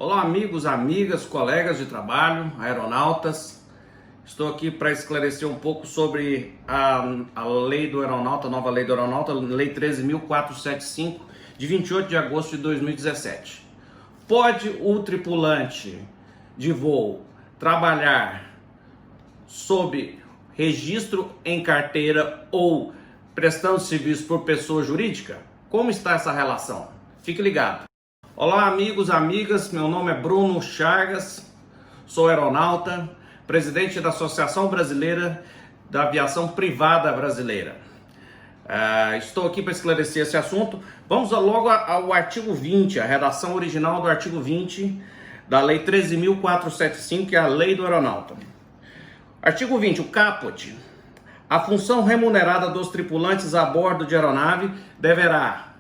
Olá amigos, amigas, colegas de trabalho, aeronautas. Estou aqui para esclarecer um pouco sobre a lei do aeronauta, a nova lei do aeronauta, lei 13.475, de 28 de agosto de 2017. Pode o tripulante de voo trabalhar sob registro em carteira ou prestando serviço por pessoa jurídica? Como está essa relação? Fique ligado. Olá amigos, amigas, meu nome é Bruno Chagas, sou aeronauta, presidente da Associação Brasileira da Aviação Privada Brasileira. Estou aqui para esclarecer esse assunto. Vamos logo ao artigo 20, a redação original do artigo 20 da Lei 13.475, que é a Lei do Aeronauta. Artigo 20, o caput. A função remunerada dos tripulantes a bordo de aeronave deverá,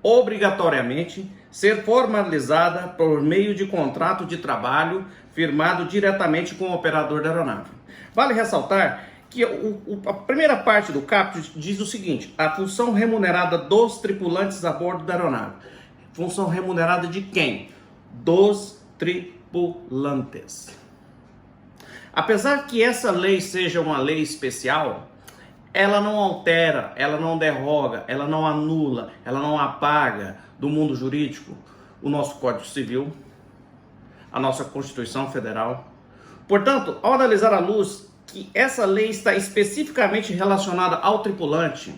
obrigatoriamente, ser formalizada por meio de contrato de trabalho firmado diretamente com o operador da aeronave. Vale ressaltar que a primeira parte do caput diz o seguinte: a função remunerada dos tripulantes a bordo da aeronave. Função remunerada de quem? Dos tripulantes. Apesar que essa lei seja uma lei especial, ela não altera, ela não derroga, ela não anula, ela não apaga do mundo jurídico o nosso Código Civil, a nossa Constituição Federal. Portanto, ao analisar à luz que essa lei está especificamente relacionada ao tripulante,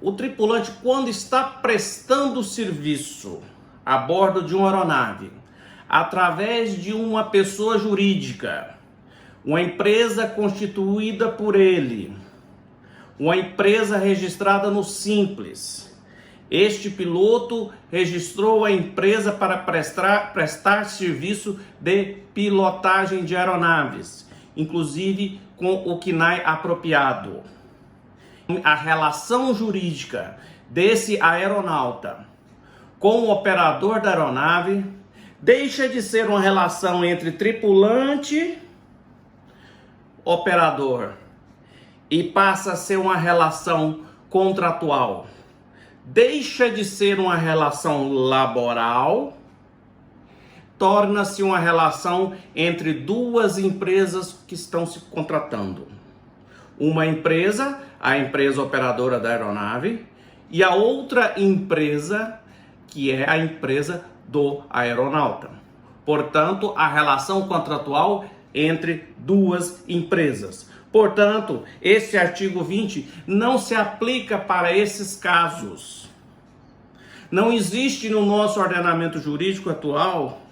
o tripulante, quando está prestando serviço a bordo de uma aeronave, através de uma pessoa jurídica, uma empresa constituída por ele, uma empresa registrada no Simples. Este piloto registrou a empresa para prestar serviço de pilotagem de aeronaves, inclusive com o CNAE apropriado. A relação jurídica desse aeronauta com o operador da aeronave deixa de ser uma relação entre tripulante, operador, e passa a ser uma relação contratual. Deixa de ser uma relação laboral, torna-se uma relação entre duas empresas que estão se contratando. Uma empresa, a empresa operadora da aeronave, e a outra empresa, que é a empresa do aeronauta. Portanto, a relação contratual entre duas empresas. Portanto, esse artigo 20 não se aplica para esses casos. Não existe no nosso ordenamento jurídico atual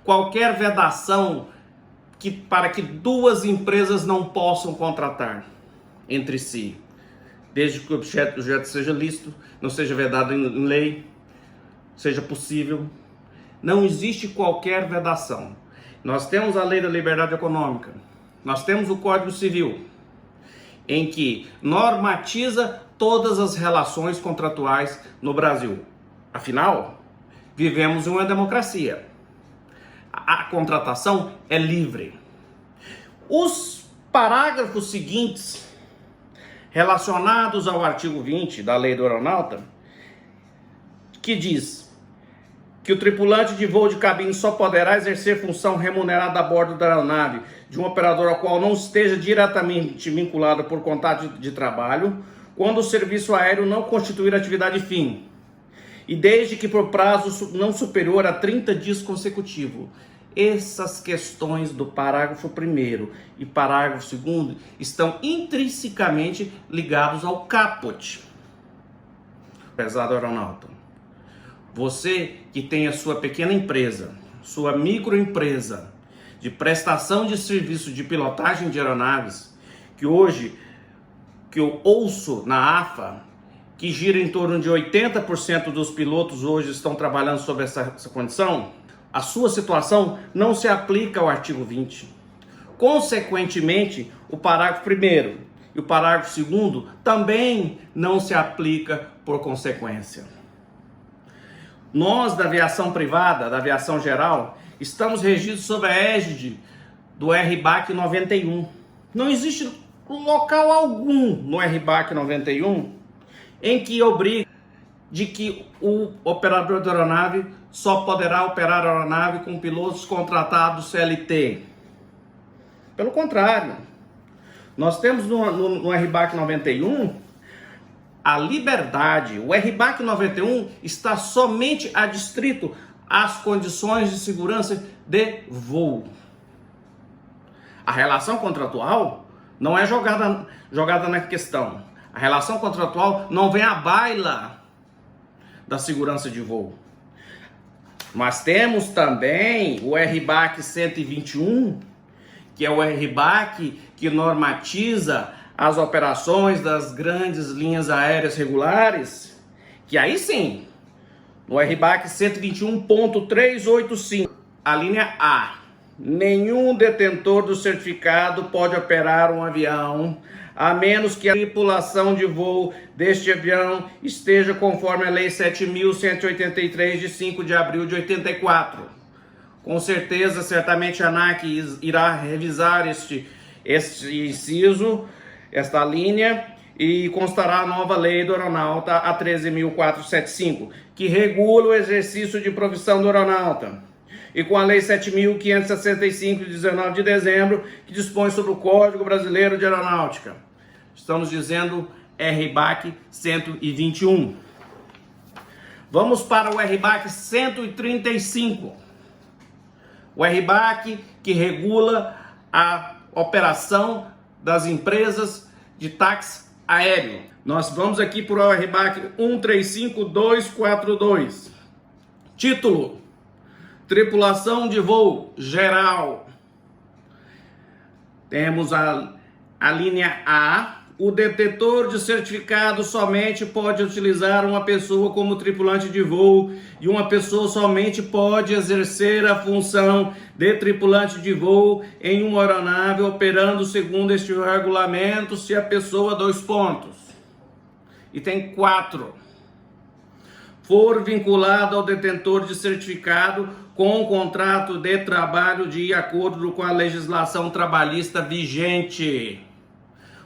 qualquer vedação para que duas empresas não possam contratar entre si, desde que o objeto seja lícito, não seja vedado em lei, seja possível. Não existe qualquer vedação. Nós temos a Lei da Liberdade Econômica, nós temos o Código Civil, em que normatiza todas as relações contratuais no Brasil. Afinal, vivemos em uma democracia. A contratação é livre. Os parágrafos seguintes, relacionados ao artigo 20 da Lei do Aeronauta, que diz que o tripulante de voo de cabine só poderá exercer função remunerada a bordo da aeronave de um operador ao qual não esteja diretamente vinculado por contrato de trabalho, quando o serviço aéreo não constituir atividade fim, e desde que por prazo não superior a 30 dias consecutivos. Essas questões do parágrafo 1º e parágrafo 2º estão intrinsecamente ligados ao caput. Prezado aeronauta, você que tem a sua pequena empresa, sua microempresa de prestação de serviço de pilotagem de aeronaves, que eu ouço na AFA, que gira em torno de 80% dos pilotos hoje estão trabalhando sob essa condição, a sua situação não se aplica ao artigo 20. Consequentemente, o parágrafo 1º e o parágrafo 2º também não se aplica por consequência. Nós, da aviação privada, da aviação geral, estamos regidos sob a égide do RBAC 91. Não existe local algum no RBAC 91 em que obriga de que o operador da aeronave só poderá operar a aeronave com pilotos contratados CLT. Pelo contrário, nós temos no RBAC 91 a liberdade. O RBAC 91 está somente adstrito às condições de segurança de voo. A relação contratual não é jogada na questão. A relação contratual não vem à baila da segurança de voo. Mas temos também o RBAC 121, que é o RBAC que normatiza as operações das grandes linhas aéreas regulares, que aí sim, no RBAC 121.385, a linha A, nenhum detentor do certificado pode operar um avião, a menos que a tripulação de voo deste avião esteja conforme a Lei 7.183, de 5 de abril de 84. Com certeza, certamente a ANAC irá revisar este inciso, esta linha, e constará a nova lei do aeronauta, a 13.475, que regula o exercício de profissão do aeronauta, e com a lei 7.565, de 19 de dezembro, que dispõe sobre o Código Brasileiro de Aeronáutica. Estamos dizendo RBAC 121. Vamos para o RBAC 135. O RBAC que regula a operação das empresas de táxi aéreo. Nós vamos aqui para o RBAC 135242. Título: tripulação de voo geral. Temos a linha A. O detentor de certificado somente pode utilizar uma pessoa como tripulante de voo, e uma pessoa somente pode exercer a função de tripulante de voo em uma aeronave operando segundo este regulamento, se a pessoa, 2 pontos. E tem 4. For vinculado ao detentor de certificado com contrato de trabalho de acordo com a legislação trabalhista vigente.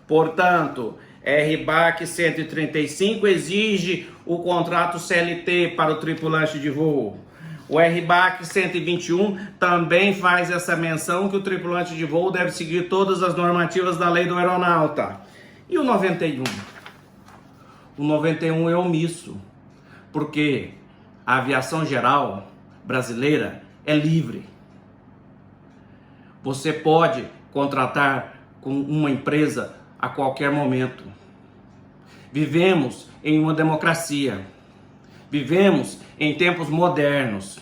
Portanto, RBAC 135 exige o contrato CLT para o tripulante de voo. O RBAC 121 também faz essa menção que o tripulante de voo deve seguir todas as normativas da lei do aeronauta. E o 91? O 91 é omisso, porque a aviação geral brasileira é livre. Você pode contratar com uma empresa a qualquer momento. Vivemos em uma democracia. Vivemos em tempos modernos.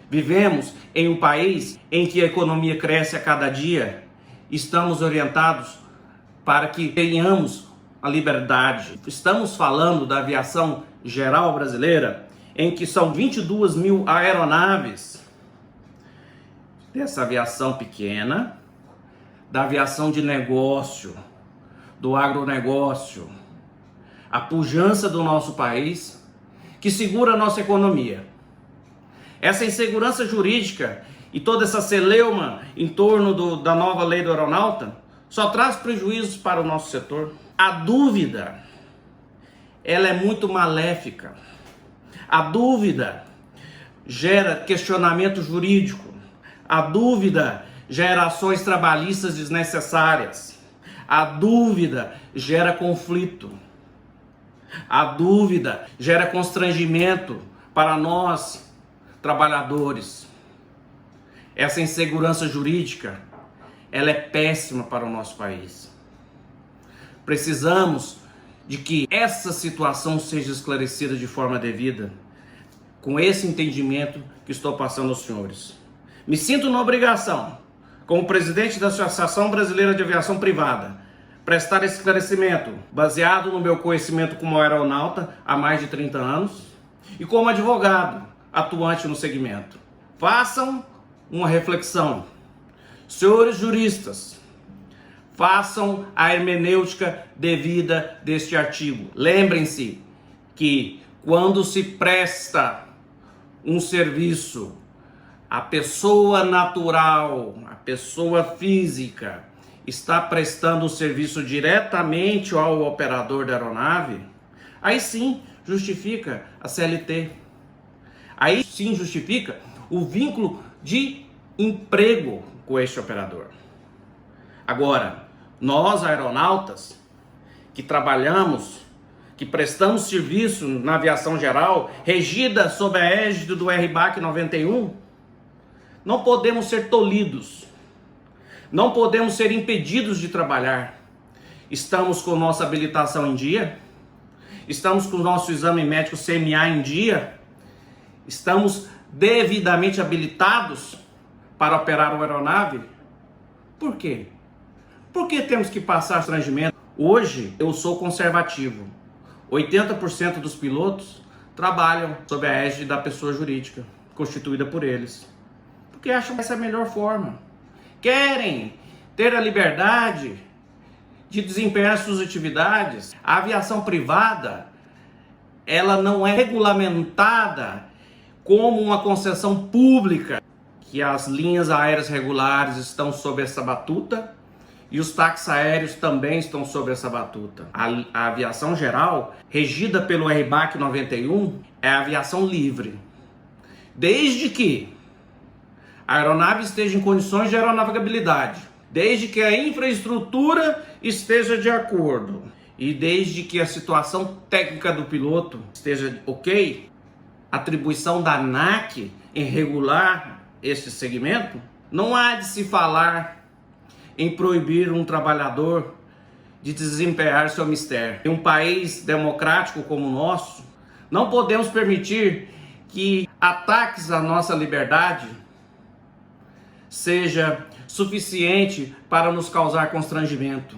Vivemos em um país em que a economia cresce a cada dia. Estamos orientados para que tenhamos a liberdade. Estamos falando da aviação geral brasileira, em que são 22 mil aeronaves dessa aviação pequena, da aviação de negócio, do agronegócio, a pujança do nosso país, que segura a nossa economia. Essa insegurança jurídica e toda essa celeuma em torno da nova lei do aeronauta só traz prejuízos para o nosso setor. A dúvida, ela é muito maléfica. A dúvida gera questionamento jurídico. A dúvida gera ações trabalhistas desnecessárias. A dúvida gera conflito. A dúvida gera constrangimento para nós, trabalhadores. Essa insegurança jurídica, ela é péssima para o nosso país. Precisamos de que essa situação seja esclarecida de forma devida, com esse entendimento que estou passando aos senhores. Me sinto na obrigação, como presidente da Associação Brasileira de Aviação Privada, prestar esse esclarecimento baseado no meu conhecimento como aeronauta há mais de 30 anos e como advogado atuante no segmento. Façam uma reflexão. Senhores juristas, façam a hermenêutica devida deste artigo. Lembrem-se que quando se presta um serviço, a pessoa natural, a pessoa física, está prestando o serviço diretamente ao operador da aeronave, aí sim justifica a CLT. Aí sim justifica o vínculo de emprego com este operador. Agora, nós aeronautas que trabalhamos, que prestamos serviço na aviação geral, regida sob a égide do RBAC 91, não podemos ser tolhidos, não podemos ser impedidos de trabalhar. Estamos com nossa habilitação em dia, estamos com o nosso exame médico CMA em dia, estamos devidamente habilitados para operar uma aeronave. Por quê? Por que temos que passar constrangimento? Hoje eu sou conservativo. 80% dos pilotos trabalham sob a égide da pessoa jurídica, constituída por eles. Porque acham que essa é a melhor forma. Querem ter a liberdade de desempenhar suas atividades. A aviação privada, ela não é regulamentada como uma concessão pública, que as linhas aéreas regulares estão sob essa batuta e os táxis aéreos também estão sob essa batuta. A aviação geral, regida pelo RBAC 91, é a aviação livre. Desde que a aeronave esteja em condições de aeronavegabilidade, desde que a infraestrutura esteja de acordo e desde que a situação técnica do piloto esteja ok, a atribuição da ANAC em regular este segmento, não há de se falar em proibir um trabalhador de desempenhar seu mistério. Em um país democrático como o nosso, não podemos permitir que ataques à nossa liberdade seja suficiente para nos causar constrangimento.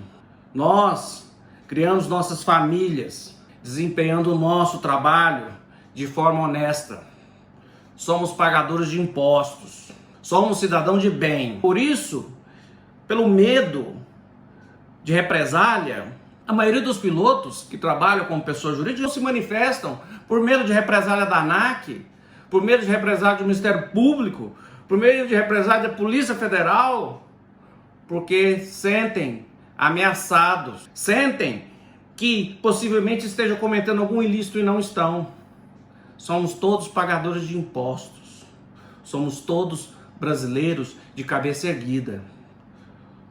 Nós criamos nossas famílias, desempenhando o nosso trabalho de forma honesta. Somos pagadores de impostos, somos cidadãos de bem. Por isso, pelo medo de represália, a maioria dos pilotos que trabalham como pessoas jurídicas não se manifestam por medo de represália da ANAC, por medo de represália do Ministério Público, por medo de represália da Polícia Federal, porque sentem ameaçados, sentem que possivelmente estejam cometendo algum ilícito e não estão. Somos todos pagadores de impostos, somos todos brasileiros de cabeça erguida.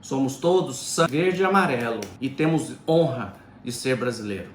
Somos todos sangue verde e amarelo e temos honra de ser brasileiro.